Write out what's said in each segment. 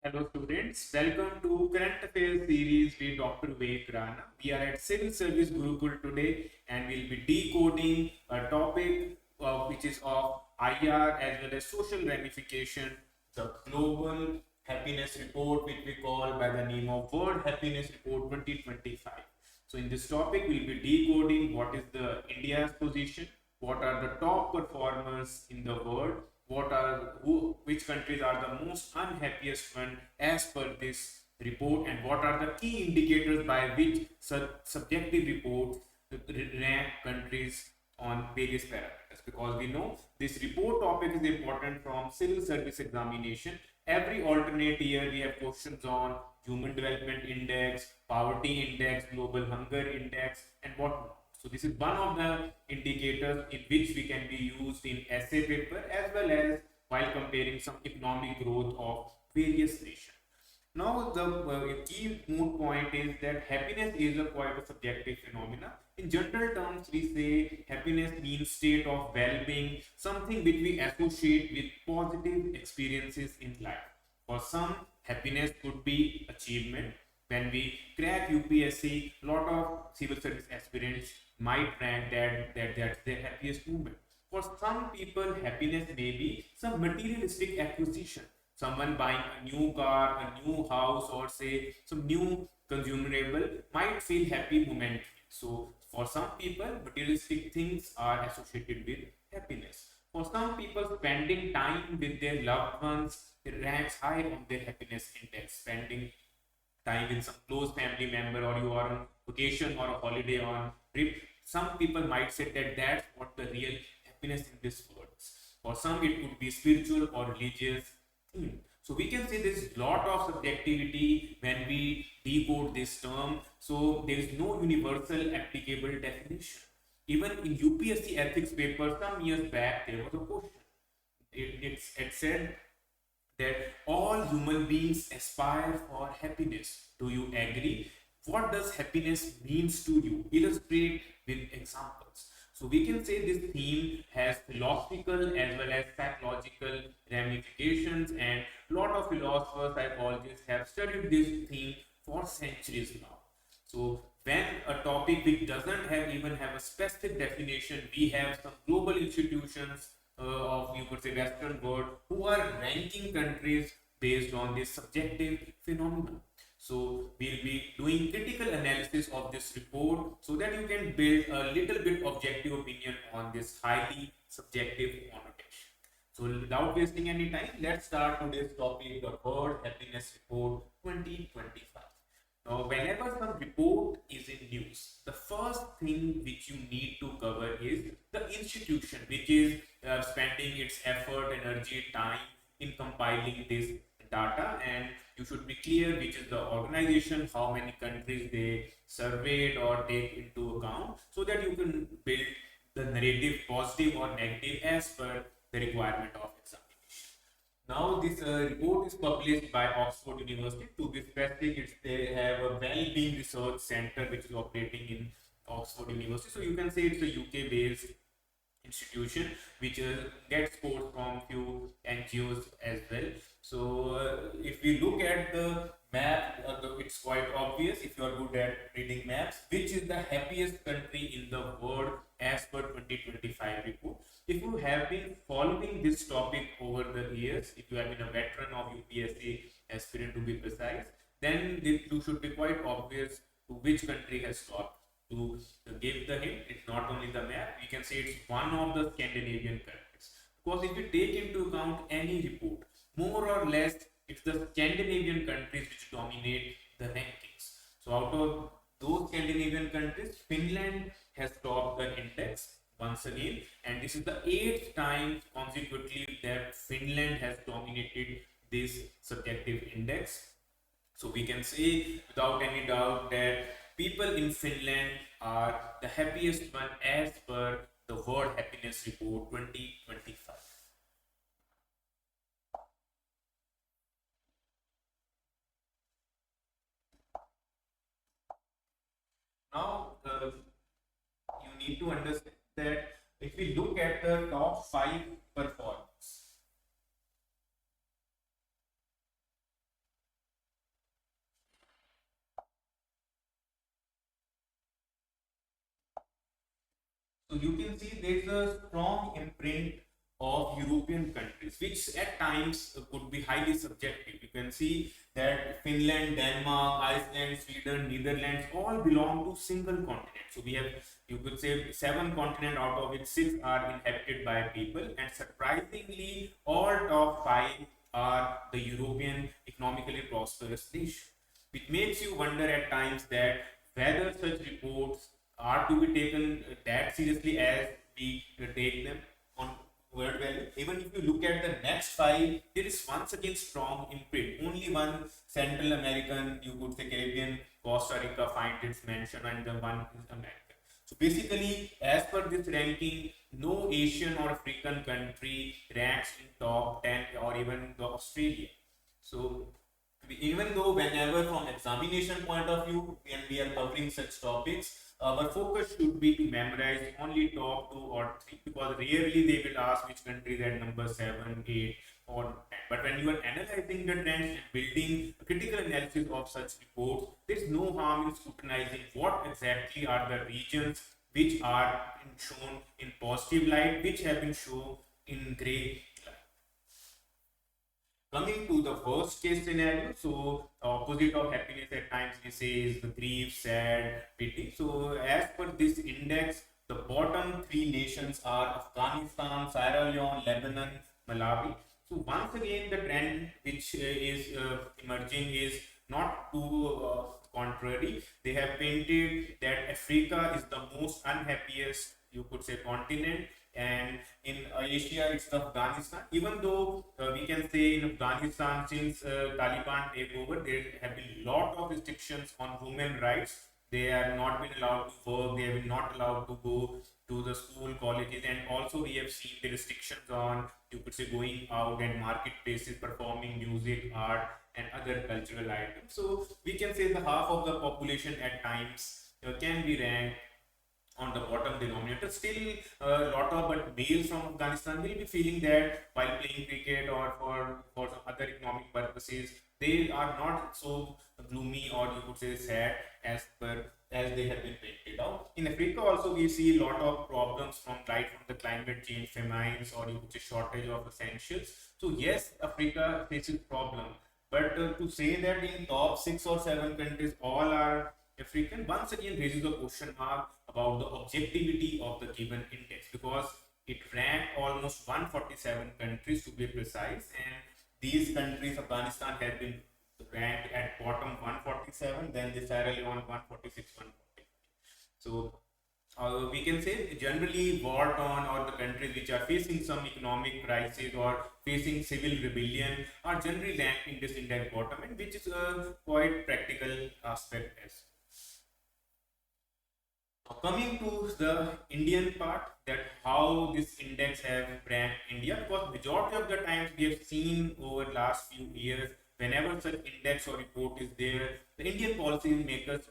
Hello students, welcome to Current Affairs series with Dr. Vivek Rana. We are at Civil Service Gurukul today and we'll be decoding a topic which is of IR as well as social ramification, the Global Happiness Report which we call by the name of World Happiness Report 2025. So in this topic, we'll be decoding what is the India's position, what are the top performers in the world, which countries are the most unhappiest one as per this report, and what are the key indicators by which subjective reports rank countries on various parameters. Because we know this report topic is important from civil service examination. Every alternate year we have questions on human development index, poverty index, global hunger index, and whatnot. So this is one of the indicators in which we can be used in essay paper as well as while comparing some economic growth of various nations. Now, the key moot point is that happiness is a quite a subjective phenomena. In general terms, we say happiness means state of well-being, something which we associate with positive experiences in life. For some, happiness could be achievement. When we crack UPSC, lot of civil service aspirants might rank that's their happiest moment. For some people, happiness may be some materialistic acquisition, someone buying a new car, a new house, or say some new consumable might feel happy momentarily. So for some people, materialistic things are associated with happiness. For some people, spending time with their loved ones ranks high on their happiness index. Spending time with some close family member, or you are on vacation or a holiday on trip, some people might say that that's what the real happiness in this world is. For some it could be spiritual or religious theme. So we can say there's lot of subjectivity when we decode this term. So there is no universal applicable definition. Even in UPSC ethics paper some years back, there was a question. It said that all human beings aspire for happiness. Do you agree? What does happiness means to you? Illustrate with examples. So we can say this theme has philosophical as well as psychological ramifications, and a lot of philosophers, psychologists have studied this theme for centuries now. So when a topic which doesn't have even have a specific definition, we have some global institutions of, you could say, Western world who are ranking countries based on this subjective phenomenon. So we'll be doing critical analysis of this report so that you can build a little bit objective opinion on this highly subjective connotation. So without wasting any time, let's start today's topic, the World Happiness Report 2025. Now, whenever some report is in news, the first thing which you need to cover is the institution which is spending its effort, energy, time in compiling this data, and you should be clear which is the organization, how many countries they surveyed or take into account, so that you can build the narrative positive or negative as per the requirement of examination. Now, this report is published by Oxford University. To be specific, they have a well-being research center which is operating in Oxford University. So you can say it's a UK-based institution which gets support from few NGOs as well. So if we look at the map, it's quite obvious if you are good at reading maps, which is the happiest country in the world as per 2025 report. If you have been following this topic over the years, if you have been a veteran of UPSC aspirant to be precise, then you should be quite obvious to which country has stopped. To give the hint, it's not only the map, we can say it's one of the Scandinavian countries. Because if you take into account any report, more or less it's the Scandinavian countries which dominate the rankings. So out of those Scandinavian countries, Finland has topped the index once again, and this is the 8th time consecutively that Finland has dominated this subjective index. So we can say without any doubt that people in Finland are the happiest one as per the World Happiness Report 2025. Now, you need to understand that if we look at the top 5 performers, So you can see there is a strong imprint of European countries, which at times could be highly subjective. You can see that Finland, Denmark, Iceland, Sweden, Netherlands all belong to single continent. So we have, you could say, seven continents out of which six are inhabited by people, and surprisingly, all top five are the European economically prosperous nation, which makes you wonder at times that whether such reports are to be taken that seriously as we take them on word value. Even if you look at the next five, there is once again strong imprint. Only one Central American, you could say Caribbean, Costa Rica find its mention, and the one is American. So basically, as per this ranking, no Asian or African country ranks in top 10 or even the Australia. So even though whenever from examination point of view, when we are covering such topics, our focus should be to memorize only top two or three, because rarely they will ask which country is at number 7, 8 or 10. But when you are analyzing the trends and building a critical analysis of such reports, there is no harm in scrutinizing what exactly are the regions which are shown in positive light, which have been shown in gray. Coming to the worst case scenario, so opposite of happiness at times we say is the grief, sad, pity. So as per this index, the bottom three nations are Afghanistan, Sierra Leone, Lebanon, Malawi. So once again, the trend which is emerging is not too contrary. They have painted that Africa is the most unhappiest, you could say, continent, and in Asia it's Afghanistan. Even though we can say in Afghanistan, since Taliban take over, there have been lot of restrictions on human rights. They have not been allowed to work, they have been not allowed to go to the school, colleges, and also we have seen the restrictions on, you could say, going out and marketplaces, performing music, art, and other cultural items. So we can say the half of the population at times can be ranked on the bottom denominator. Still, a lot of but males from Afghanistan will be feeling that while playing cricket or for some other economic purposes, they are not so gloomy or you could say sad as per as they have been painted out. In Africa also we see a lot of problems from the climate change, famines, or you could say shortage of essentials. So yes, Africa faces problem, but to say that in top 6 or 7 countries all are African once again raises a question mark about the objectivity of the given index, because it ranked almost 147 countries to be precise, and these countries, Afghanistan has been ranked at bottom 147, then the Sierra Leone 146, 140. So we can say generally war torn or the countries which are facing some economic crisis or facing civil rebellion are generally ranked in this index bottom, and which is a quite practical aspect as. Now coming to the Indian part, that how this index have ranked India, because majority of the times we have seen over last few years, whenever such index or report is there, the Indian policy makers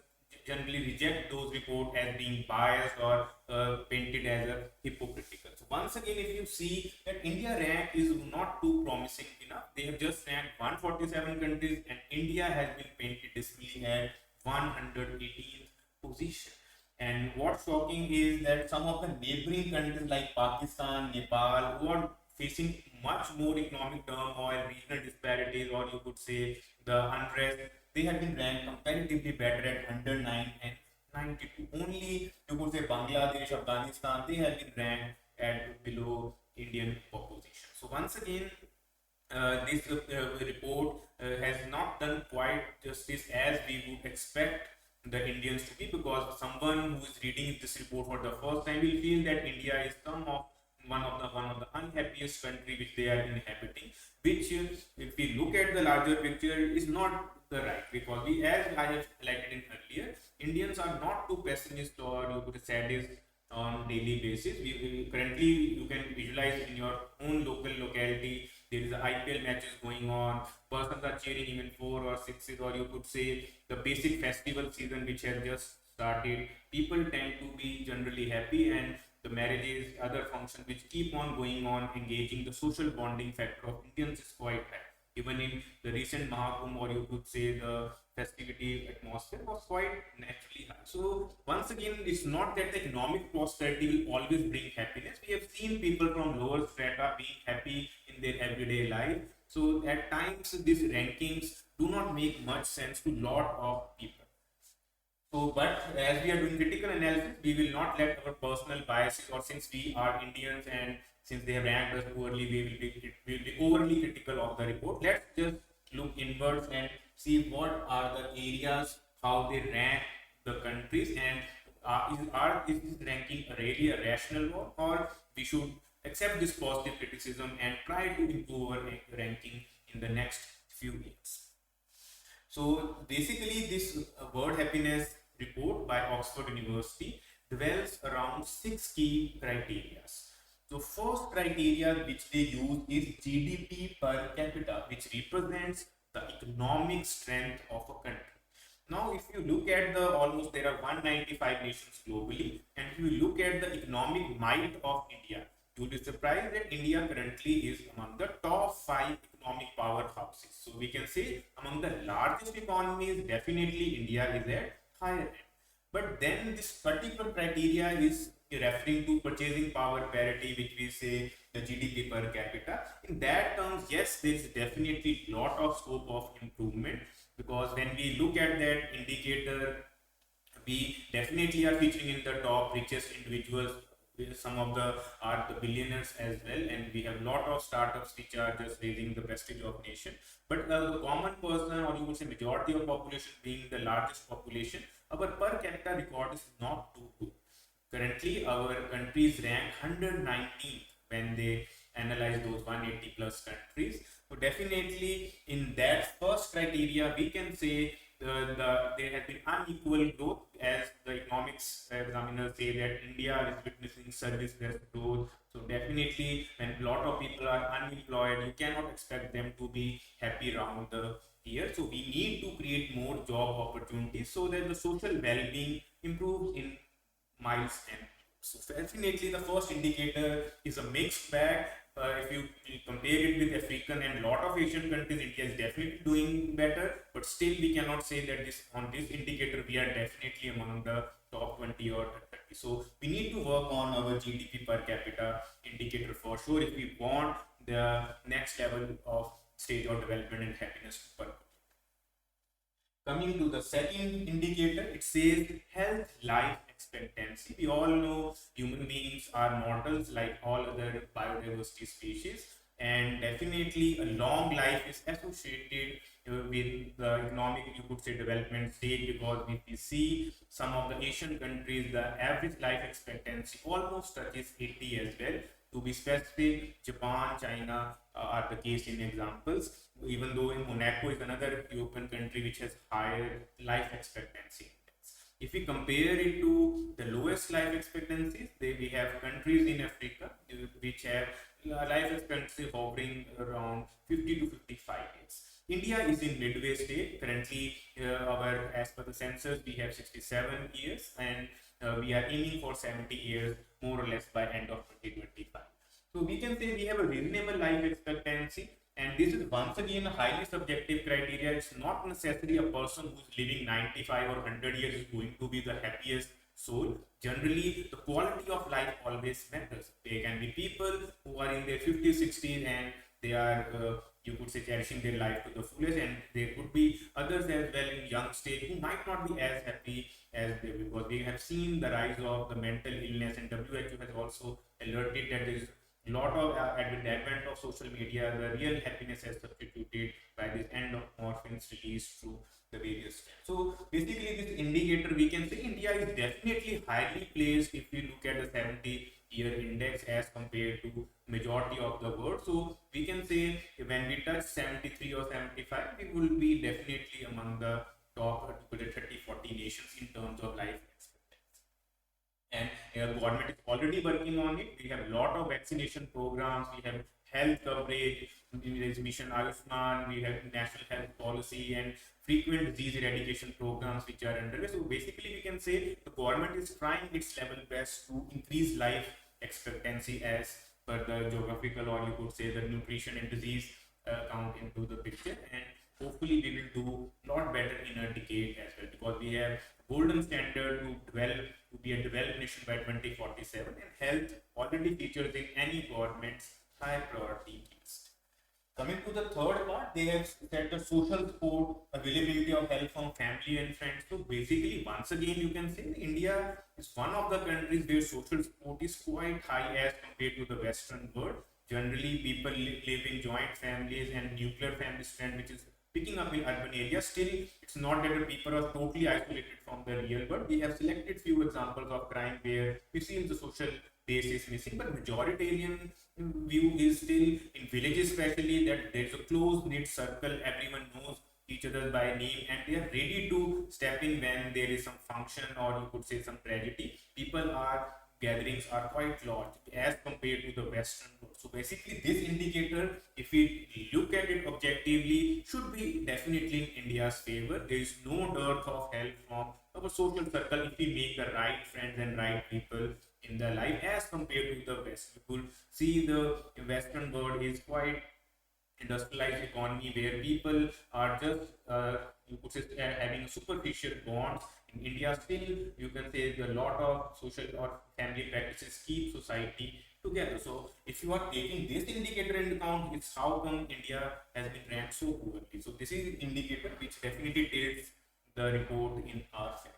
generally reject those reports as being biased or painted as a hypocritical. So once again, if you see that India rank is not too promising enough, they have just ranked 147 countries, and India has been painted dismally at 118th position. And what's shocking is that some of the neighboring countries like Pakistan, Nepal, who are facing much more economic turmoil, regional disparities, or you could say the unrest, they have been ranked comparatively better at 109 and 92. Only you could say Bangladesh, Afghanistan, they have been ranked at below Indian population. So once again, this report has not done quite justice as we would expect the Indians to be, because someone who is reading this report for the first time will feel that India is one of the unhappiest country which they are inhabiting, which if we look at the larger picture is not the right, because we, as I have highlighted in earlier, Indians are not too pessimist or you could say sadist on daily basis. We currently, you can visualize in your own local locality, there is a IPL matches going on, persons are cheering even 4 or 6, or you could say the basic festival season which has just started. People tend to be generally happy, and the marriages, other functions which keep on going on, engaging the social bonding factor of Indians is quite high. Even in the recent Mahakumbh, or you could say the festivity atmosphere was quite naturally high. So once again, it's not that the economic prosperity will always bring happiness. We have seen people from lower strata being happy in their everyday life. So at times, these rankings do not make much sense to lot of people. So, but as we are doing critical analysis, we will not let our personal biases, or since we are Indians and since they have ranked us poorly, we will be overly critical of the report. Let's just look inwards and see what are the areas, how they rank the countries, and is this ranking really a rational one, or we should accept this positive criticism and try to improve our ranking in the next few years. So basically, this word happiness report by Oxford University dwells around six key criteria. So first criteria which they use is GDP per capita, which represents the economic strength of a country. Now, if you look at the almost there are 195 nations globally, and if you look at the economic might of India, you will be surprised that India currently is among the top five economic powerhouses. So we can say among the largest economies, definitely India is at higher end. But then this particular criteria is referring to purchasing power parity, which we say the GDP per capita. In that terms, yes, there is definitely lot of scope of improvement, because when we look at that indicator, we definitely are featuring in the top richest individuals. Some of the are the billionaires as well, and we have lot of startups which are just raising the prestige of nation. But the common person, or you would say majority of population, being the largest population, our per capita record is not too good. Currently, our countries rank 119th when they analyze those 180 plus countries. So definitely in that first criteria, we can say there has been unequal growth, as the economics examiners say that India is witnessing service-based growth. So definitely when a lot of people are unemployed, you cannot expect them to be happy around the year. So we need to create more job opportunities so that the social well-being improves in miles. And so definitely the first indicator is a mixed bag. If you compare it with African and lot of Asian countries, India is definitely doing better, but still we cannot say that this on this indicator we are definitely among the top 20 or 30. So we need to work on our GDP per capita indicator for sure if we want the next level of stage of development and happiness per. Coming to the second indicator, it says health life expectancy. We all know human beings are mortals like all other biodiversity species, and definitely a long life is associated with the economic, you could say, development stage, because if we see some of the Asian countries, the average life expectancy almost touches 80 as well. To be specific, Japan, China are the case in examples, even though in Monaco is another European country which has higher life expectancy index. If we compare it to the lowest life expectancies, we have countries in Africa which have life expectancy hovering around 50 to 55 years. India is in midway state. Currently, as per the census, we have 67 years, and we are aiming for 70 years more or less by end of 2025. So we can say we have a reasonable life expectancy, and this is once again a highly subjective criteria. It's not necessarily a person who's living 95 or 100 years is going to be the happiest soul. Generally, the quality of life always matters. There can be people who are in their 50s, 60s, and they are you could say cherishing their life to the fullest, and there could be others as well in young stage who might not be as happy as they, because we have seen the rise of the mental illness, and WHO has also alerted that there is a lot of with the advent of social media, the real happiness has substituted by this endorphins released through the various steps. So basically this indicator, we can say India is definitely highly placed if we look at the 70-year index as compared to majority of the world. So we can say when we touch 73 or 75, we will be definitely among the top 30-40 nations in terms of life expectancy. And government is already working on it. We have a lot of vaccination programs, we have health coverage, there is Mission Ayushman, we have national health policy and frequent disease eradication programs which are underway. So basically we can say the government is trying its level best to increase life expectancy as per the geographical, or you could say the nutrition and disease count into the picture, and hopefully we will do a lot better in a decade as well, because we have golden standard to be a developed nation by 2047, and health already features in any government's high priority list. Coming to the third part, they have said the social support, availability of help from family and friends. So basically, once again, you can say India is one of the countries where social support is quite high as compared to the Western world. Generally, people live in joint families and nuclear family strength, which is picking up in urban areas. Still, it's not that the people are totally isolated from the real world. We have selected few examples of crime where we see the social base is missing, but majoritarian view is still in villages, especially, that there's a close knit circle, everyone knows each other by name, and they are ready to step in when there is some function, or you could say some tragedy. People are gatherings are quite large as compared to the Western world. So basically, this indicator, if we look at it objectively, should be definitely in India's favor. There is no dearth of help from our social circle if we make the right friends and right people in the life as compared to the West. You could see the Western world is quite industrialized economy where people are just you could say having superficial bonds. In India, still you can say a lot of social or family practices keep society together. So if you are taking this indicator into account, it's how come India has been ranked so poorly. So this is an indicator which definitely tilts the report in our favor.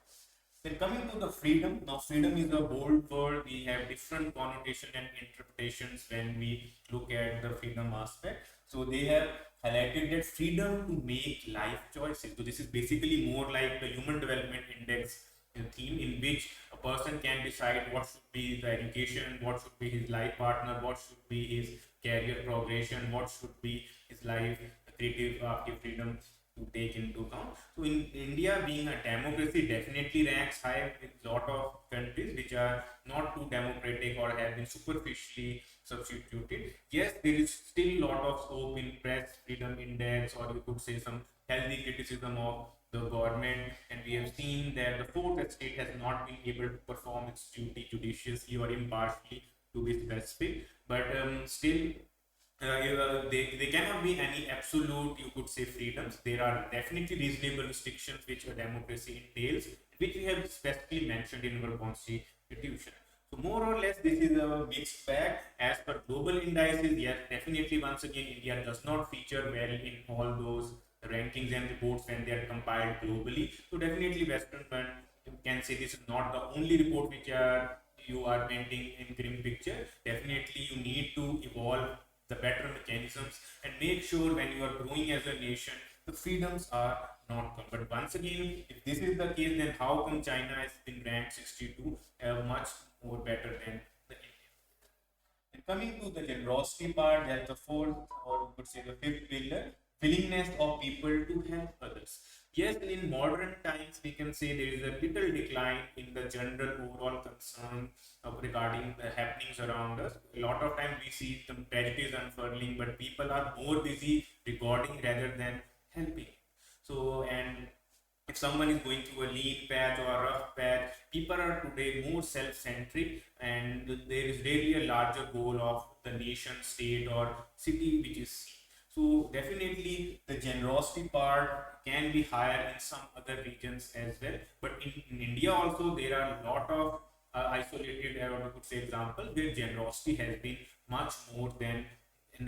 Then coming to the freedom, now freedom is a bold word. We have different connotation and interpretations when we look at the freedom aspect. So they have highlighted that freedom to make life choices. So this is basically more like the Human Development Index theme, in which a person can decide what should be the education, what should be his life partner, what should be his career progression, what should be his life creative freedom to take into account. So in India, being a democracy, definitely ranks high with lot of countries which are not too democratic or have been superficially substituted. Yes, there is still lot of scope in press freedom index, or you could say some healthy criticism of the government, and we have seen that the fourth estate has not been able to perform its duty judiciously or impartially, to be specific. But still, they cannot be any absolute, you could say, freedoms. There are definitely reasonable restrictions which a democracy entails, which we have specifically mentioned in our constitution. So more or less, this is a mixed bag. As per global indices, yes, definitely, once again, India does not feature well in all those rankings and reports when they are compiled globally. So definitely, Western one, you can say this is not the only report which you are painting in grim picture. Definitely, you need to evolve the better mechanisms and make sure when you are growing as a nation, the freedoms are not come. But once again, if this is the case, then how come China has been ranked 62, much more better than the India? And coming to the generosity part, that's the fourth, or you could say the fifth pillar, willingness of people to help others. Yes, in modern times, we can say there is a little decline in the general overall concern regarding the happenings around us. A lot of times we see some tragedies unfurling, but people are more busy recording rather than helping. So, and if someone is going through a lean patch or a rough patch, people are today more self-centric, and there is really a larger goal of the nation, state, or city which is seen. So definitely the generosity part can be higher in some other regions as well. But in India also, there are a lot of isolated, or I could say, example where generosity has been much more than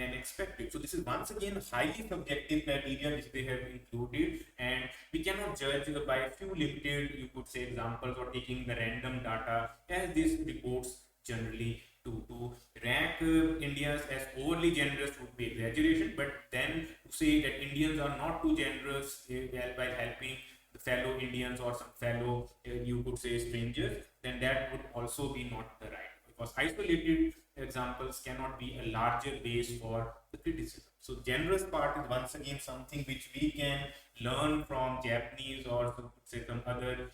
expected. So this is once again a highly subjective criteria which they have included, and we cannot judge by a few limited, you could say, examples, or taking the random data as these reports generally to rank Indians as overly generous would be exaggeration, but then to say that Indians are not too generous while helping the fellow Indians or some fellow, you could say, strangers, then that would also be not the right, because isolated examples cannot be a larger base for the criticism. So generous part is once again something which we can learn from Japanese or say some other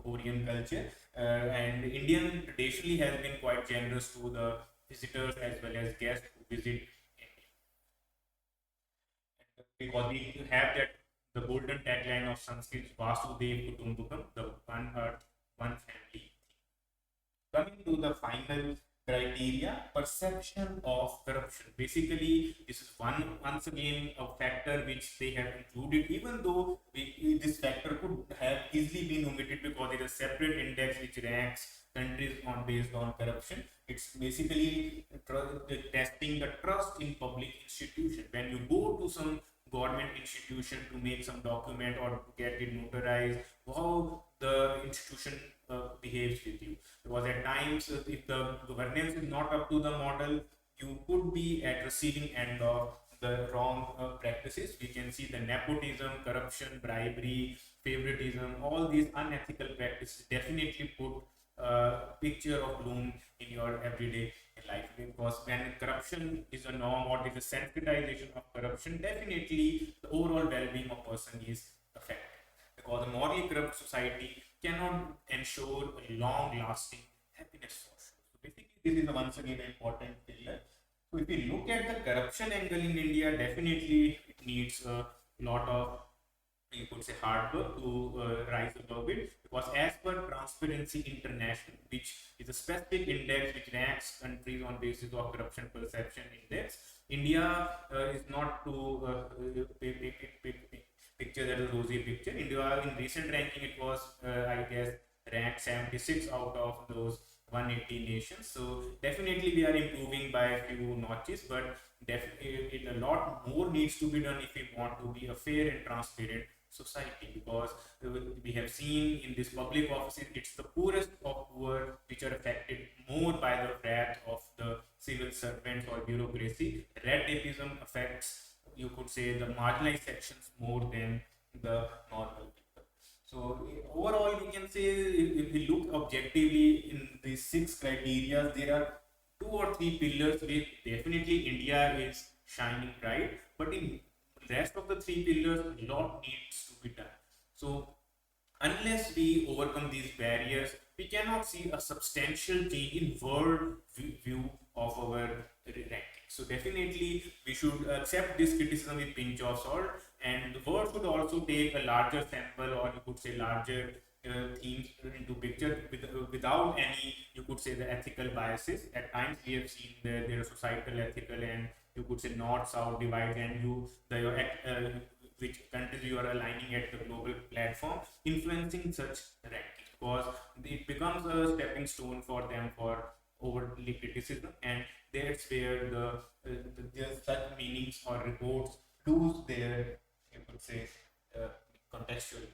Korean culture, and Indian traditionally has been quite generous to the visitors as well as guests who visit India. And because we have that the golden tagline of Sanskrit, Vasudev Kutumbakam, the one earth, one family. Coming to the final criteria perception of corruption. Basically, this is once again a factor which they have included, even though this factor could have easily been omitted because it is a separate index which ranks countries on based on corruption. It's basically testing the trust in public institution. When you go to some government institution to make some document or to get it notarized, how the institution behaves with you. Because at times, if the governance is not up to the model, you could be at receiving end of the wrong practices. We can see the nepotism, corruption, bribery, favoritism, all these unethical practices definitely put picture of gloom in your everyday life, because when corruption is a norm or there is a sensitization of corruption, definitely the overall well-being of person is affected, because a morally corrupt society cannot ensure a long-lasting happiness for sure. So basically, this is once again an important pillar. So if we look at the corruption angle in India, definitely it needs a lot of, you could say, hard work to rise above it, because as per Transparency International, which is a specific index which ranks countries on basis of corruption perception index, India is not to picture that is rosy picture. India in recent ranking, it was I guess ranked 76 out of those 180 nations. So definitely we are improving by a few notches, but definitely a lot more needs to be done if we want to be a fair and transparent society, because we have seen in this public offices, it's the poorest of poor which are affected more by the wrath of the civil servants or bureaucracy. Red tapeism affects, you could say, the marginalized sections more than the normal people. So overall, we can say, if we look objectively in these 6 criteria, there are 2 or 3 pillars where definitely India is shining bright, but in rest of the 3 pillars, a lot needs to be done. So unless we overcome these barriers, we cannot see a substantial change in world view of our ranking. So definitely we should accept this criticism with pinch of salt, and the world should also take a larger sample, or you could say larger themes into picture without any, you could say, the ethical biases. At times we have seen there are societal, ethical, and you could say north-south divide, and which countries you are aligning at the global platform, influencing such rankings, because it becomes a stepping stone for them for overly criticism, and that's where the such meanings or reports lose their, you could say, contextual.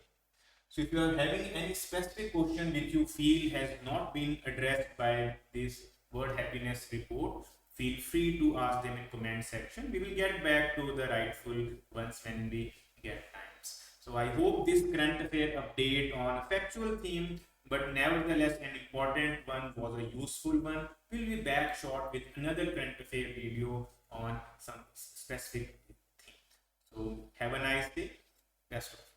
So if you are having any specific question which you feel has not been addressed by this World Happiness Report, feel free to ask them in comment section. We will get back to the rightful ones when we get times. So I hope this current affair update on a factual theme, but nevertheless an important one, was a useful one. We'll be back short with another current affair video on some specific theme. So have a nice day. Best of luck.